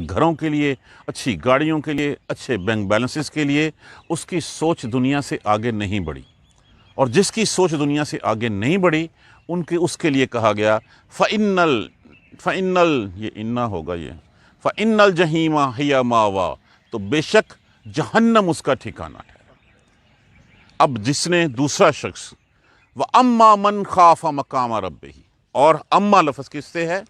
گھروں کے لیے، اچھی گاڑیوں کے لیے، اچھے بینک بیلنسز کے لیے، اس کی سوچ دنیا سے آگے نہیں بڑھی۔ اور جس کی سوچ دنیا سے آگے نہیں بڑھی اس کے لیے کہا گیا فَإِنَّ یہ اِنَّا ہوگا یہ فَإِنَّ الْجَحِيمَ هِيَ مَأْوَاهُ، تو بے شک جہنم اس کا ٹھکانہ ہے۔ اب جس نے دوسرا شخص وَأَمَّا مَنْ خَافَ مَقَامَ رَبِّهِ، اور اما لفظ کس سے ہے؟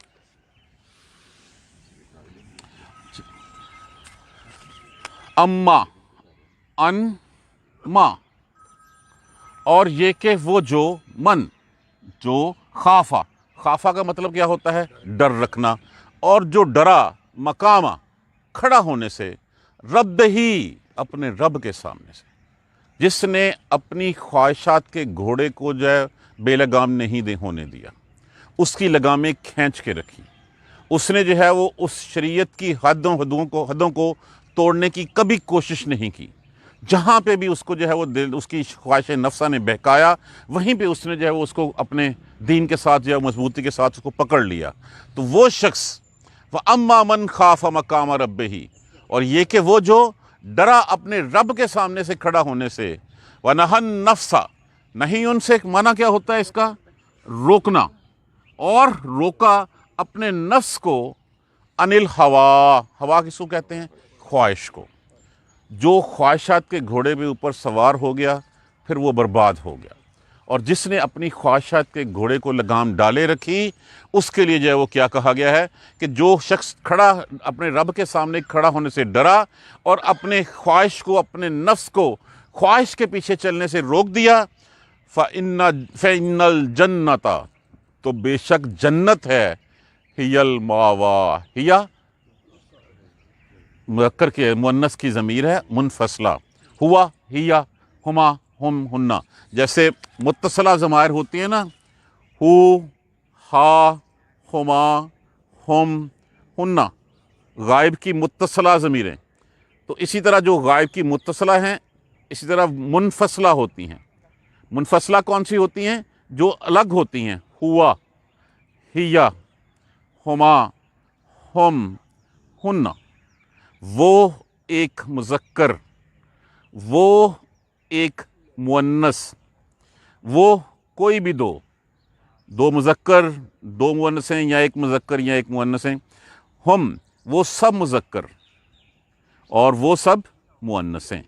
اما ان ما، اور یہ کہ وہ جو خافا کا مطلب کیا ہوتا ہے؟ ڈر رکھنا، اور جو ڈرا مقامہ کھڑا ہونے سے، رب ہی اپنے رب کے سامنے سے، جس نے اپنی خواہشات کے گھوڑے کو جو ہے بے لگام نہیں ہونے دیا، اس کی لگامیں کھینچ کے رکھی، اس نے جو ہے وہ اس شریعت کی حدوں کو توڑنے کی کبھی کوشش نہیں کی، جہاں پہ بھی اس کو جو ہے وہ اس کی خواہش نفسہ نے بہکایا، وہیں پہ اس نے جو ہے وہ اس کو اپنے دین کے ساتھ جو ہے مضبوطی کے ساتھ اس کو پکڑ لیا۔ تو وہ شخص وَأَمَّا مَنْ خَافَ مَقَامَ رَبِّهِ، اور یہ کہ وہ جو ڈرا اپنے رب کے سامنے سے کھڑا ہونے سے، وَنَهَى النَّفْسَ، نہیں ان سے معنی کیا ہوتا ہے اس کا؟ روکنا، اور روکا اپنے نفس کو، عن الہوا، ہوا کس کو کہتے ہیں؟ خواہش کو۔ جو خواہشات کے گھوڑے پہ اوپر سوار ہو گیا پھر وہ برباد ہو گیا، اور جس نے اپنی خواہشات کے گھوڑے کو لگام ڈالے رکھی، اس کے لیے جو ہے وہ کیا کہا گیا ہے کہ جو شخص اپنے رب کے سامنے کھڑا ہونے سے ڈرا اور اپنے خواہش کو، اپنے نفس کو خواہش کے پیچھے چلنے سے روک دیا، فَإِنَّ الْجَنَّةَ، تو بے شک جنت ہے، ہِیَ الْمَأْوَىٰ، ہِیَ مذکر کے مؤنث کی ضمیر ہے منفصلہ، ہوا، ہیا، ہما، ہم، ہننا، جیسے متصلہ ضمائر ہوتی ہیں نا، ہو، ہا، ہما، ہم، ہننا، غائب کی متصلہ ضمیریں، تو اسی طرح جو غائب کی متصلہ ہیں اسی طرح منفصلہ ہوتی ہیں۔ منفصلہ کون سی ہوتی ہیں؟ جو الگ ہوتی ہیں، ہوا، ہیا، ہما، ہم، ہننا، وہ ایک مذکر، وہ ایک مؤنث، وہ کوئی بھی دو مذکر، دو مؤنثیں، یا ایک مذکر یا ایک مؤنثیں، ہم وہ سب مذکر اور وہ سب مؤنثیں،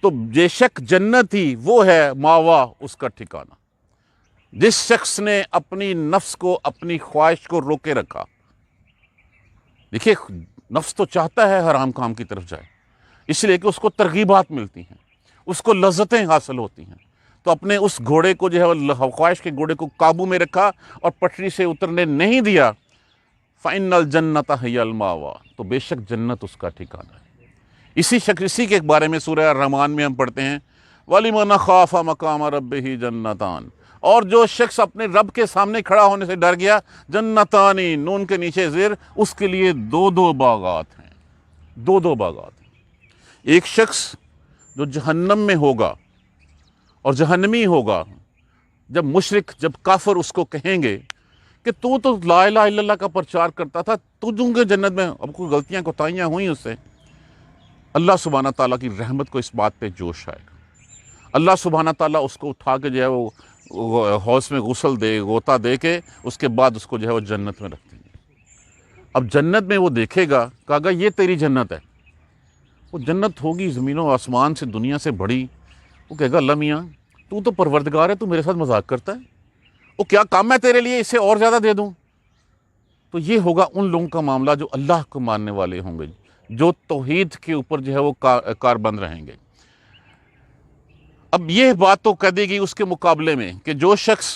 تو بے شک جنت ہی وہ ہے ماوا، اس کا ٹھکانہ، جس شخص نے اپنی نفس کو، اپنی خواہش کو روکے رکھا۔ دیکھیے نفس تو چاہتا ہے حرام کام کی طرف جائے، اس لیے کہ اس کو ترغیبات ملتی ہیں، اس کو لذتیں حاصل ہوتی ہیں، تو اپنے اس گھوڑے کو جو ہے خواہش کے گھوڑے کو قابو میں رکھا اور پٹری سے اترنے نہیں دیا۔ فَإِنَّ الْجَنَّةَ هِيَ الْمَأْوَىٰ، تو بے شک جنت اس کا ٹھکانہ ہے۔ اسی کے بارے میں سورہ الرحمن میں ہم پڑھتے ہیں وَلِمَنْ خَافَ مَقَامَ رَبِّهِ جَنَّتَانِ، اور جو شخص اپنے رب کے سامنے کھڑا ہونے سے ڈر گیا، جنتانی، نون کے نیچے زیر، اس کے لیے دو باغات ہیں، دو باغات ہیں۔ ایک شخص جو جہنم میں ہوگا اور جہنمی ہوگا، جب مشرک، جب کافر اس کو کہیں گے کہ تو لا الہ الا اللہ کا پرچار کرتا تھا، تجھوں کے جنت میں، اب کوئی غلطیاں کوتاہیاں ہوئیں اس سے، اللہ سبحانہ تعالیٰ کی رحمت کو اس بات پہ جوش آئے گا، اللہ سبحانہ تعالیٰ اس کو اٹھا کے جو ہے وہ حوض میں غسل دے، غوطہ دے کے اس کے بعد اس کو جو ہے وہ جنت میں رکھ دیں گے۔ اب جنت میں وہ دیکھے گا، کہا گا یہ تیری جنت ہے، وہ جنت ہوگی زمین و آسمان سے، دنیا سے بڑی، وہ کہے گا اللہ میاں تو پروردگار ہے، تو میرے ساتھ مذاق کرتا ہے، وہ کیا کام ہے تیرے لیے، اس سے اور زیادہ دے دوں؟ تو یہ ہوگا ان لوگوں کا معاملہ جو اللہ کو ماننے والے ہوں گے، جو توحید کے اوپر جو ہے وہ کاربند رہیں گے۔ اب یہ بات تو کہہ دی گئی اس کے مقابلے میں کہ جو شخص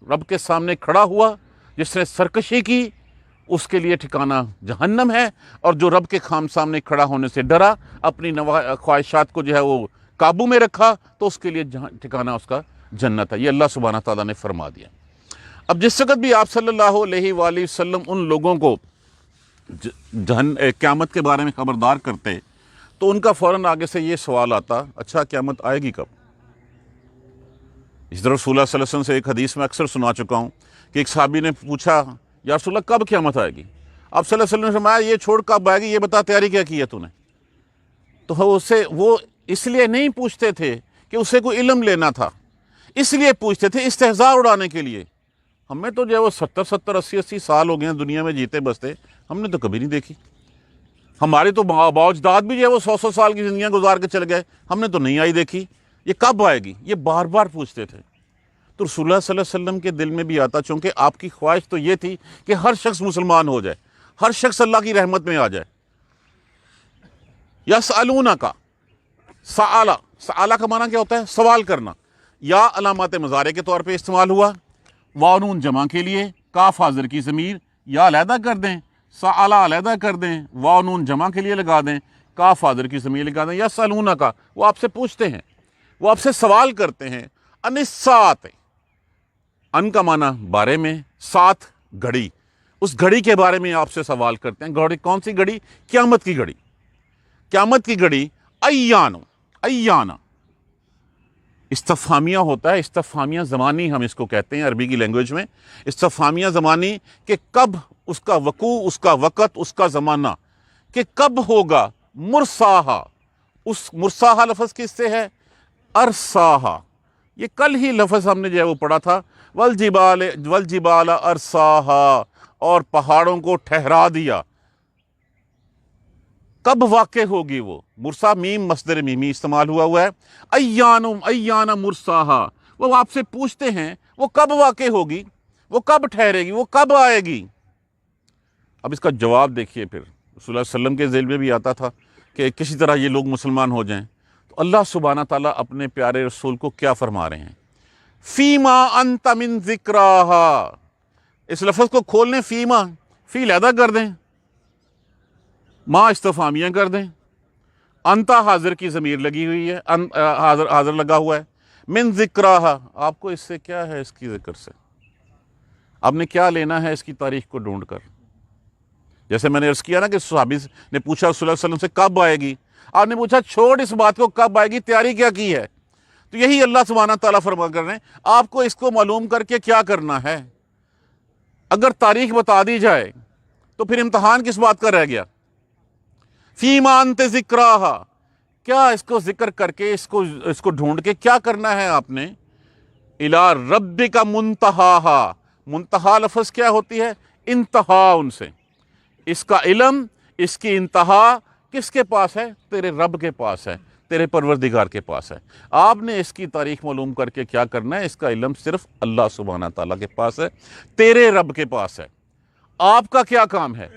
رب کے سامنے کھڑا ہوا، جس نے سرکشی کی، اس کے لیے ٹھکانہ جہنم ہے، اور جو رب کے سامنے کھڑا ہونے سے ڈرا، اپنی خواہشات کو جو ہے وہ قابو میں رکھا، تو اس کے لیے ٹھکانہ اس کا جنت ہے۔ یہ اللہ سبحانہ تعالیٰ نے فرما دیا۔ اب جس وقت بھی آپ صلی اللہ علیہ وآلہ وسلم ان لوگوں کو قیامت کے بارے میں خبردار کرتے، تو ان کا فوراً آگے سے یہ سوال آتا، اچھا قیامت آئے گی کب؟ اس طرح رسول اللہ صلی اللہ علیہ وسلم سے ایک حدیث میں اکثر سنا چکا ہوں کہ ایک صحابی نے پوچھا یا رسول اللہ کب قیامت آئے گی؟ آپ صلی اللہ علیہ وسلم نے فرمایا یہ چھوڑ کب آئے گی، یہ بتا تیاری کیا کی ہے تو نے. تو اسے وہ اس لیے نہیں پوچھتے تھے کہ اسے کوئی علم لینا تھا، اس لیے پوچھتے تھے استہزاء اڑانے کے لیے. ہمیں تو جو ہے وہ 70 80 سال ہو گئے ہیں دنیا میں جیتے بستے، ہم نے تو کبھی نہیں دیکھی. ہمارے تو باوجداد بھی جو ہے وہ 100 سال کی زندگیاں گزار کے چل گئے، ہم نے تو نہیں آئی دیکھی. یہ کب آئے گی، یہ بار بار پوچھتے تھے. تو رسول اللہ صلی اللہ علیہ وسلم کے دل میں بھی آتا، چونکہ آپ کی خواہش تو یہ تھی کہ ہر شخص مسلمان ہو جائے، ہر شخص اللہ کی رحمت میں آ جائے. یسألونک، سآلہ کا معنی کیا ہوتا ہے؟ سوال کرنا. یا علامات مضارع کے طور پہ استعمال ہوا، وانون جمع کے لیے، کاف حاضر کی ضمیر، یا علیحدہ کر دیں، سآلہ علیحدہ کر دیں، وانون جمع کے لیے لگا دیں، کاف حاضر کی ضمیر لگا دیں. یسألونک، وہ آپ سے پوچھتے ہیں، وہ آپ سے سوال کرتے ہیں. عن الساعۃ، ان کا معنی بارے میں، ساتھ گھڑی، اس گھڑی کے بارے میں آپ سے سوال کرتے ہیں. گھڑی کون سی گھڑی؟ قیامت کی گھڑی. قیامت کی گھڑی. ایان استفہامیہ ہوتا ہے، استفہامیہ زمانی ہم اس کو کہتے ہیں عربی کی لینگویج میں. استفہامیہ زمانی کہ کب، اس کا وقوع، اس کا وقت، اس کا زمانہ، کہ کب ہوگا. مرساہا، اس مرساہا لفظ کس سے ہے؟ ارساہا. یہ کل ہی لفظ ہم نے جو ہے وہ پڑھا تھا، والجبال ارساہا، اور پہاڑوں کو ٹھہرا دیا. کب واقع ہوگی وہ؟ مرسا میم مصدر میمی استعمال ہوا ہے. ایان مرساہا، وہ آپ سے پوچھتے ہیں وہ کب واقع ہوگی، وہ کب ٹھہرے گی، وہ کب آئے گی. اب اس کا جواب دیکھیے. پھر رسول اللہ علیہ وسلم کے ذہن میں بھی آتا تھا کہ کسی طرح یہ لوگ مسلمان ہو جائیں. تو اللہ سبحانہ تعالیٰ اپنے پیارے رسول کو کیا فرما رہے ہیں؟ فیما انت من ذکراہا. اس لفظ کو کھول لیں، فیما، فی علیحدہ کر دیں، ماں استفہامیہ کر دیں، انتا حاضر کی ضمیر لگی ہوئی ہے، حاضر لگا ہوا ہے. من ذکراہا، آپ کو اس سے کیا ہے؟ اس کی ذکر سے آپ نے کیا لینا ہے؟ اس کی تاریخ کو ڈھونڈ کر. جیسے میں نے عرض کیا نا کہ صحابی نے پوچھا رسول اللہ علیہ وسلم سے کب آئے گی، آپ نے پوچھا چھوڑ اس بات کو، کب آئے گی، تیاری کیا کی ہے. تو یہی اللہ سبحانہ تعالیٰ فرما کر رہے ہیں آپ کو اس کو معلوم کر کے کیا کرنا ہے. اگر تاریخ بتا دی جائے تو پھر امتحان کس بات کا رہ گیا. فیما انت ذکراہا، کیا اس کو ذکر کر کے، اس کو ڈھونڈ کے کیا کرنا ہے آپ نے. الی ربک منتہاہا، منتہا لفظ کیا ہوتی ہے؟ انتہا. ان سے اس کا علم، اس کی انتہا کس کے پاس ہے؟ تیرے رب کے پاس ہے، تیرے پروردگار کے پاس ہے. آپ نے اس کی تاریخ معلوم کر کے کیا کرنا ہے؟ اس کا علم صرف اللہ سبحانہ تعالیٰ کے پاس ہے، تیرے رب کے پاس ہے. آپ کا کیا کام ہے؟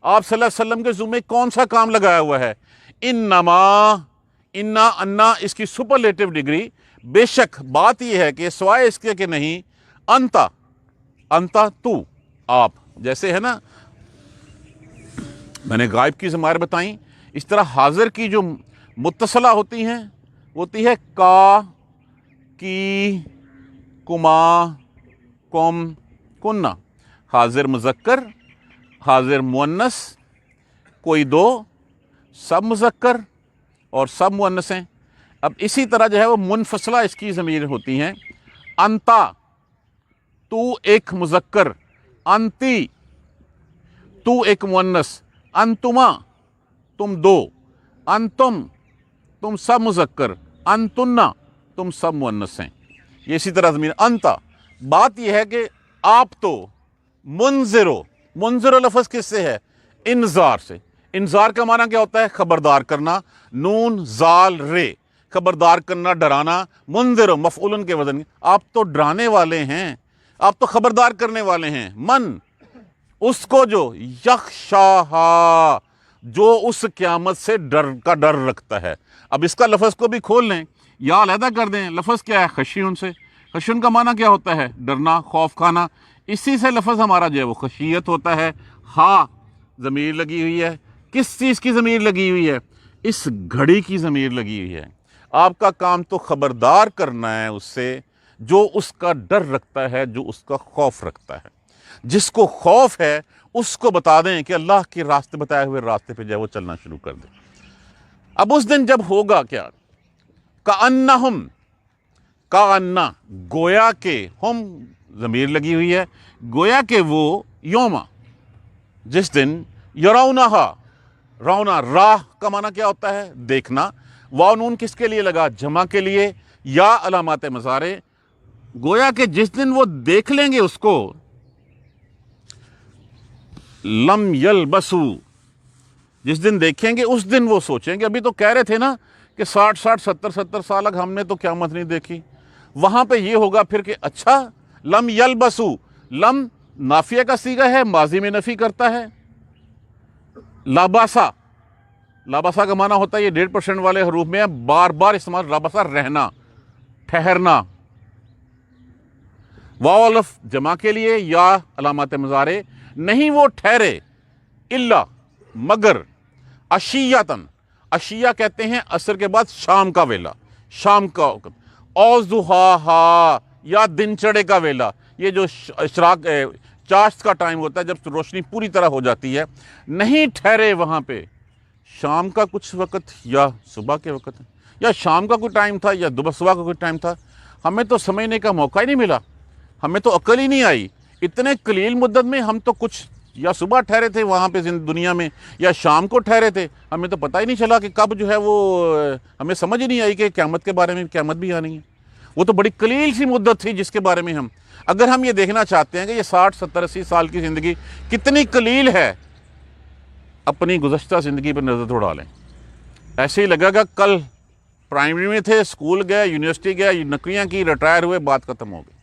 آپ صلی اللہ علیہ وسلم کے ذمہ کون سا کام لگایا ہوا ہے؟ انا اس کی سپرلیٹو ڈگری، بے شک بات یہ ہے کہ سوائے اس کے کہ نہیں، انتا تو، آپ. جیسے ہے نا میں نے غائب کی ضمائر بتائیں، اس طرح حاضر کی جو متصلہ ہوتی ہیں وہ ہوتی ہے کا، کی، کما، کم، کنہ. حاضر مذکر، حاضر مؤنث، کوئی دو، سب مذکر اور سب مؤنث ہیں. اب اسی طرح جو ہے وہ منفصلہ اس کی ضمیر ہوتی ہیں. انتا، تو ایک مذکر، انتی، تو ایک مؤنث، انتما، تم دو، انتم، تم سب مذکر، انتنا، تم سب مؤنث ہیں. یہ اسی طرح ضمیر. انتا، بات یہ ہے کہ آپ تو منذرو لفظ کس سے ہے؟ انذار سے. انذار کا معنی کیا ہوتا ہے؟ خبردار کرنا. نون زال رے، خبردار کرنا، ڈرانا. منذرو مفعول کے وزن. آپ تو ڈرانے والے ہیں، آپ تو خبردار کرنے والے ہیں. من، اس کو جو یخشاہا، جو اس قیامت سے ڈر رکھتا ہے. اب اس کا لفظ کو بھی کھول لیں، یا علیحدہ کر دیں. لفظ کیا ہے؟ خشیون سے. خشیون کا معنی کیا ہوتا ہے؟ ڈرنا، خوف کھانا. اسی سے لفظ ہمارا جو ہے وہ خشیت ہوتا ہے. ہاں ضمیر لگی ہوئی ہے. کس چیز کی ضمیر لگی ہوئی ہے؟ اس گھڑی کی ضمیر لگی ہوئی ہے. آپ کا کام تو خبردار کرنا ہے اس سے جو اس کا ڈر رکھتا ہے، جو اس کا خوف رکھتا ہے. جس کو خوف ہے اس کو بتا دیں کہ اللہ کے راستے، بتائے ہوئے راستے پہ جو ہے وہ چلنا شروع کر دیں. اب اس دن جب ہوگا کیا؟ کأنہم، کأنہ، گویا کہ، ہم ضمیر لگی ہوئی ہے، گویا کہ وہ یوم، جس دن यरौनहा, रौना राह का माना क्या होता है? देखना। वाव नून किसके लिए लगा? जमा के लिए। या अलामात मज़ारे, गोया कि जिस दिन वो देख लेंगे उसको, लम यलबसू, जिस दिन देखेंगे उस दिन वो सोचेंगे। अभी तो कह रहे थे ना कि 60-60 70-70 साल तक हमने तो क़यामत नहीं देखी। वहां पे ये होगा फिर कि अच्छा, लम यलबसू, लम नाफिया का सीगा है, माजी में नफी करता है। लाबासा, लाबासा का माना होता है, ये 1.5% वाले हरूफ में है, बार बार इस्तेमाल। लाबासा रहना, ठहरना। वाव अलफ जमा के लिए, या अलामत मज़ारे, नहीं वो ठहरे, इल्ला मगर, अशियातन, अशिया कहते हैं असर के बाद शाम का वेला, शाम का वक्त। औज़ुहाहा, या दिन चढ़े का वेला, ये जो इशराक चाश्त का टाइम होता है जब रोशनी पूरी तरह हो जाती है, नहीं ठहरे वहाँ पे। शाम का कुछ वक्त या सुबह के वक्त, या शाम का कोई टाइम था या सुबह का कोई टाइम था, हमें तो समझने का मौका ही नहीं मिला, हमें तो अक्ल ही नहीं आई। इतने कलील मुद्दत में हम तो कुछ या सुबह ठहरे थे वहाँ पे दुनिया में, या शाम को ठहरे थे, हमें तो पता ही नहीं चला कि कब जो है वो, हमें समझ ही नहीं आई कि क़यामत के बारे में, क़यामत भी आनी है। वो तो बड़ी कलील सी मुद्दत थी जिसके बारे में हम, अगर हम ये देखना चाहते हैं कि ये 60 70 80 साल की ज़िंदगी कितनी कलील है, अपनी गुज़श्ता ज़िंदगी पर नज़र दौड़ा लें। ऐसे ही लगेगा कल प्राइमरी में थे, स्कूल गए, यूनिवर्सिटी गए, नौकरियाँ की, रिटायर हुए, बात ख़त्म हो गई।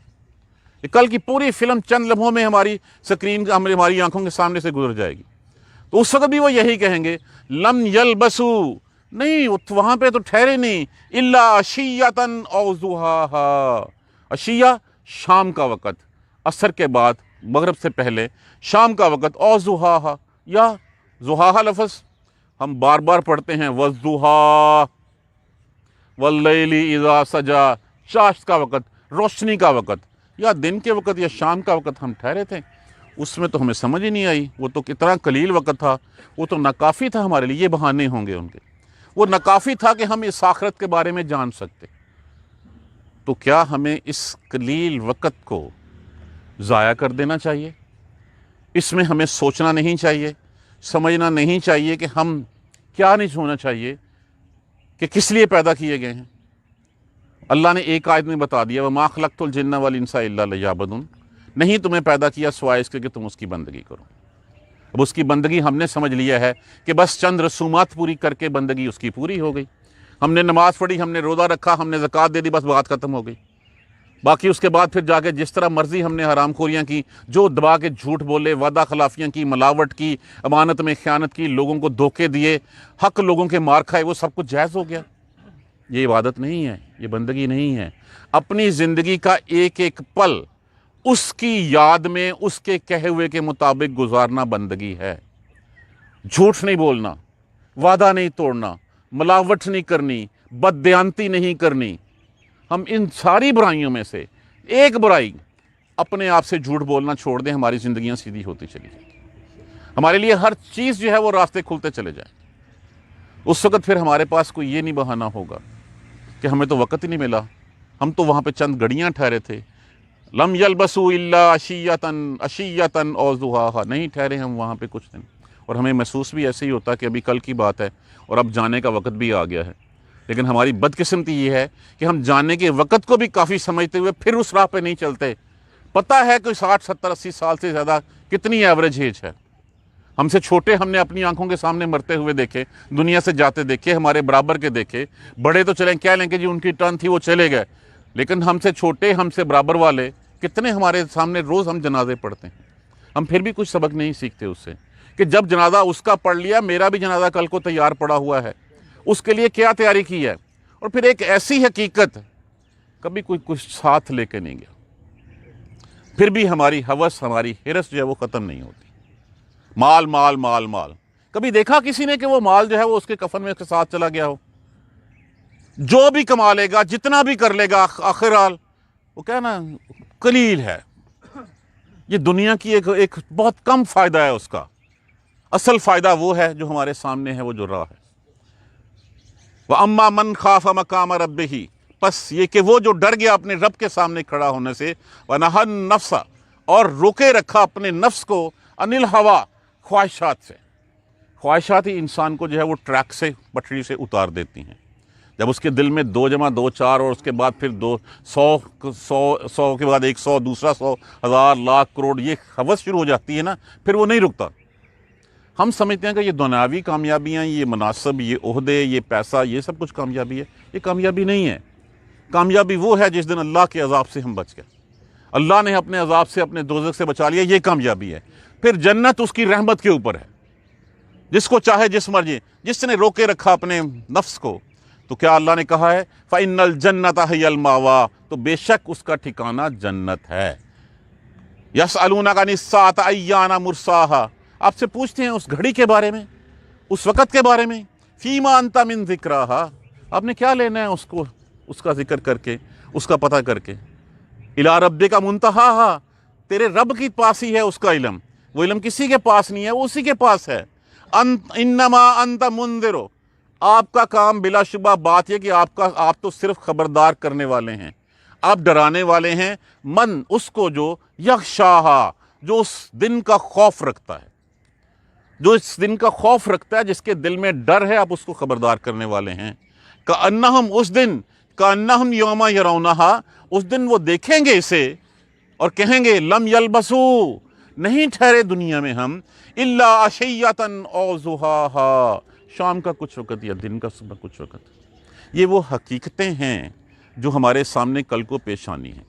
ये कल की पूरी फिल्म चंद लम्हों में हमारी स्क्रीन, हमारी आंखों के सामने से गुजर जाएगी। तो उस वक्त भी वो यही कहेंगे, लम यलबसू, नहीं वहाँ पे तो ठहरे नहीं, इल्ला अशियतन औ ज़ुहाहा, अशिया शाम का वक़्त, असर के बाद, मगरब से पहले, शाम का वक़्त। औ ज़ुहाहा, या ज़ुहाहा लफ्ज़ हम बार बार पढ़ते हैं, वज़्ज़ुहा वल्लैली इज़ा सजा, चाश्त का वक़्त, रोशनी का वक़्त, या दिन के वक़्त या शाम का वक़्त हम ठहरे थे। उसमें तो हमें समझ ही नहीं आई, वो तो कितना कलील वक़्त था, वो तो नाकाफ़ी था हमारे लिए। ये बहाने होंगे उनके, वो नाकाफ़ी था कि हम इस आखिरत के बारे में जान सकते। तो क्या हमें इस कलील वक़्त को ज़ाया कर देना चाहिए? इसमें हमें सोचना नहीं चाहिए, समझना नहीं चाहिए कि हम क्या, नहीं होना चाहिए कि किस लिए पैदा किए गए हैं। अल्लाह ने एक आयत में बता दिया, वमा खलक़्तुल जिन्ना वल इंसा इल्ला लियअबुदून, नहीं तुम्हें पैदा किया सिवाय इसके कि तुम उसकी बंदगी करो। अब उसकी बंदगी हमने समझ लिया है कि बस चंद रसूमात पूरी करके बंदगी उसकी पूरी हो गई। हमने नमाज़ पढ़ी, हमने रोज़ा रखा, हमने ज़कात दे दी, बस बात ख़त्म हो गई। बाकी उसके बाद फिर जाके जिस तरह मर्ज़ी हमने हरामखोरियाँ की, जो दबा के झूठ बोले, वादा खिलाफियाँ की, मिलावट की, अमानत में ख़यानत की, लोगों को धोखे दिए, हक़ लोगों के मार खाए, वो सब कुछ जायज़ हो गया। ये इबादत नहीं है, ये बंदगी नहीं है। अपनी ज़िंदगी का एक एक पल उसकी याद में, उसके कहे हुए के मुताबिक गुजारना बंदगी है। झूठ नहीं बोलना, वादा नहीं तोड़ना, मिलावट नहीं करनी, बददयांती नहीं करनी। हम इन सारी बुराइयों में से एक बुराई, अपने आप से झूठ बोलना छोड़ दें, हमारी ज़िंदगियाँ सीधी होती चली जाएगी। हमारे लिए हर चीज़ जो है वो रास्ते खुलते चले जाएँ। उस वक़्त फिर हमारे पास कोई ये नहीं बहाना होगा कि हमें तो वक़्त ही नहीं मिला, हम तो वहाँ पे चंद घड़ियाँ ठहरे थे। लम यलबसू इल्ला अशियतन औ ज़ुहाहा, नहीं ठहरे हम वहाँ पे कुछ दिन। और हमें महसूस भी ऐसे ही होता कि अभी कल की बात है और अब जाने का वक़्त भी आ गया है। लेकिन हमारी बदकिस्मती ये है कि हम जाने के वक़्त को भी काफ़ी समझते हुए फिर उस राह पे नहीं चलते। पता है कि 60 70 80 साल से ज़्यादा कितनी एवरेज एज है। हमसे छोटे हमने अपनी आंखों के सामने मरते हुए देखे, दुनिया से जाते देखे, हमारे बराबर के देखे। बड़े तो चलें, क्या लेंगे जी, उनकी टर्न थी वो चले गए। लेकिन हमसे छोटे, हमसे बराबर वाले कितने हमारे सामने रोज़ हम जनाजे पढ़ते हैं। हम फिर भी कुछ सबक नहीं सीखते उससे कि जब जनाजा उसका पढ़ लिया, मेरा भी जनाजा कल को तैयार पड़ा हुआ है, उसके लिए क्या तैयारी की है। और फिर एक ऐसी हकीकत, कभी कोई कुछ साथ लेके नहीं गया, फिर भी हमारी हवस, हमारी हिरस जो है वो ख़त्म नहीं होती। माल माल माल माल, कभी देखा किसी ने कि वो माल जो है वो उसके कफन में उसके साथ चला गया हो? जो भी कमा लेगा, जितना भी कर लेगा, आखिर हाल वो क्या ना, कलील है। ये दुनिया की एक बहुत कम फ़ायदा है उसका। असल फ़ायदा वो है जो हमारे सामने है, वो जो राह है। व अम्मा मन खाफ़ मकाम रब्बिही, बस ये कि वो जो डर गया अपने रब के सामने खड़ा होने से, व नहन नफ्सा, और रोके रखा अपने नफ्स को, अनिल हवा, ख्वाहिशात से। ख्वाहिशात ही इंसान को जो है वो ट्रैक से, पटरी से उतार देती हैं। जब उसके दिल में 2 जमा 2 4 और उसके बाद फिर 100 के बाद 100, दूसरा 100, 1000, लाख, करोड़, ये हवस शुरू हो जाती है ना, फिर वो नहीं रुकता। हम समझते हैं कि ये दुनियावी कामयाबियाँ, ये मुनासिब, ये ओहदे, ये पैसा, ये सब कुछ कामयाबी है। ये कामयाबी नहीं है। कामयाबी वो है जिस दिन अल्लाह के अजाब से हम बच गए, अल्लाह ने अपने अजाब से, अपने दोज़ख से बचा लिया, ये कामयाबी है। फिर जन्नत उसकी रहमत के ऊपर है, जिसको चाहे जिस मर्जी, जिसने रोके रखा अपने नफ्स को, तो क्या अल्लाह ने कहा है फ़इन्नल जन्नत हियल मावा, तो बेशक उसका ठिकाना जन्नत है। यसअलूनका अनिस्साअति अय्याना मुर्साहा, आपसे पूछते हैं उस घड़ी के बारे में, उस वक़्त के बारे में। फ़ीमा अंता मिन ज़िक्राहा, आपने क्या लेना है उसको, उसका जिक्र करके, उसका पता करके। इला रब्बिका मुंतहाहा, तेरे रब की पास ही है उसका इल्म, वो इल्म किसी के पास नहीं है, वो उसी के पास है। इन्नमा अंत मुंदिरो, आपका काम बिलाशुबा बात यह कि आप तो सिर्फ खबरदार करने वाले हैं, आप डराने वाले हैं। मन, उसको जो यख्शाहा, जो उस दिन का खौफ रखता है, जो इस दिन का खौफ रखता है, जिसके दिल में डर है, आप उसको खबरदार करने वाले हैं। कअन्नहुम, उस दिन, कअन्नहुम यौमा यरौनहा, उस दिन वो देखेंगे इसे और कहेंगे लम यलबसू, नहीं ठहरे दुनिया में हम, इल्ला अशय्यतन औ ज़ुहाहा, शाम का कुछ वक़्त या दिन का सुबह कुछ वक़्त। ये वो हकीकतें हैं जो हमारे सामने कल को पेश आनी है।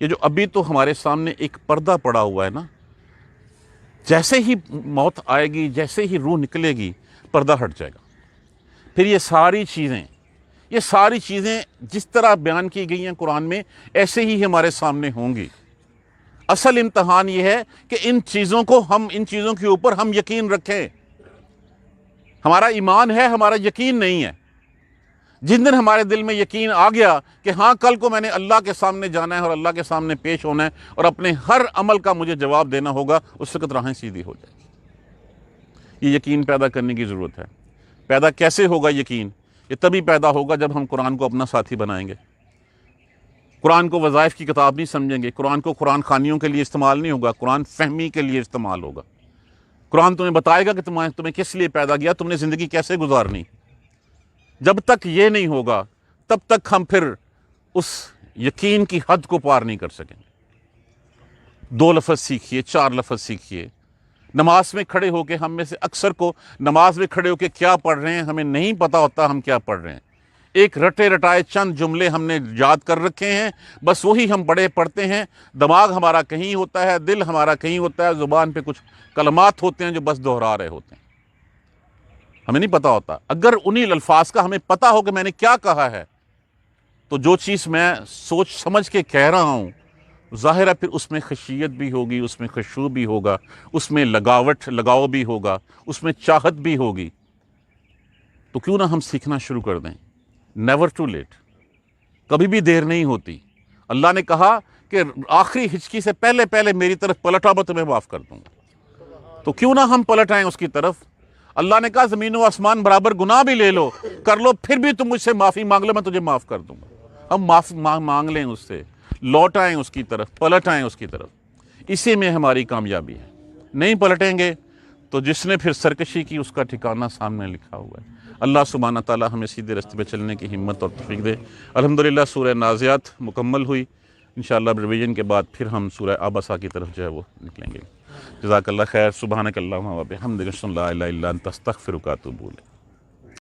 ये जो अभी तो हमारे सामने एक पर्दा पड़ा हुआ है ना, जैसे ही मौत आएगी, जैसे ही रूह निकलेगी, पर्दा हट जाएगा। फिर ये सारी चीज़ें जिस तरह बयान की गई हैं कुरान में, ऐसे ही हमारे सामने होंगी। असल इम्तहान ये है कि इन चीज़ों के ऊपर हम यकीन रखें। हमारा ईमान है, हमारा यकीन नहीं है। जिन दिन हमारे दिल में यकीन आ गया कि हाँ, कल को मैंने अल्लाह के सामने जाना है और अल्लाह के सामने पेश होना है और अपने हर अमल का मुझे जवाब देना होगा, उस वक़्त राहें सीधी हो जाएगी। ये यकीन पैदा करने की ज़रूरत है। पैदा कैसे होगा यकीन? ये तभी पैदा होगा जब हम कुरान को अपना साथी बनाएंगे, कुरान को वज़ाइफ की किताब नहीं समझेंगे, कुरान को कुरान खानियों के लिए इस्तेमाल नहीं होगा, कुरान फहमी के लिए इस्तेमाल होगा। कुरान तुम्हें बताएगा कि तुम्हें किस लिए पैदा किया, तुमने ज़िंदगी कैसे गुजारनी। जब तक ये नहीं होगा, तब तक हम फिर उस यकीन की हद को पार नहीं कर सकेंगे। 2 लफ्ज़ सीखिए, 4 लफ्ज़ सीखिए। नमाज में खड़े होकर, हम में से अक्सर को नमाज में खड़े होकर क्या पढ़ रहे हैं हमें नहीं पता होता, हम क्या पढ़ रहे हैं। एक रटे रटाए चंद जुमले हमने याद कर रखे हैं, बस वही हम पढ़ते हैं। दिमाग हमारा कहीं होता है, दिल हमारा कहीं होता है, ज़ुबान पे कुछ कलमात होते हैं जो बस दोहरा रहे होते हैं, हमें नहीं पता होता। अगर उन्हीं अल्फाज का हमें पता हो कि मैंने क्या कहा है, तो जो चीज़ मैं सोच समझ के कह रहा हूँ, ज़ाहिर है फिर उसमें खशियत भी होगी, उसमें खुशू भी होगा, उसमें लगाव भी होगा, उसमें चाहत भी होगी। तो क्यों ना हम सीखना शुरू कर दें। नेवर टू लेट, कभी भी देर नहीं होती। अल्लाह ने कहा कि आखिरी हिचकी से पहले पहले मेरी तरफ पलटा, मैं तुम्हें माफ़ कर दूँगा। तो क्यों ना हम पलट आएँ उसकी तरफ। अल्लाह ने कहा ज़मीन व आसमान बराबर गुनाह भी ले लो, कर लो, फिर भी तुम मुझसे माफ़ी मांग लो, मैं तुझे माफ़ कर दूँगा। हम माफ़ी मांग लें उससे, लौट आएँ उसकी तरफ, पलट आएँ उसकी तरफ। इसी में हमारी कामयाबी है। नहीं पलटेंगे तो जिसने फिर सरकशी की, उसका ठिकाना सामने लिखा हुआ है। अल्लाह सुब्हाना ताला हमें सीधे रास्ते पे चलने की हिम्मत और तौफीक दे। अल्हम्दुलिल्लाह सूरह नाज़ियात मुकम्मल हुई। इंशाअल्लाह रिवीजन के बाद फिर हम सूरह आबसा की तरफ जो है वो निकलेंगे। जज़ाकल्लाह खैर। सुब्हानकल्लाहुम्मा व बिहम्दिका अशहदु अल्ला इलाहा इल्ला अंता अस्तगफिरुका व अतूबु इलैक।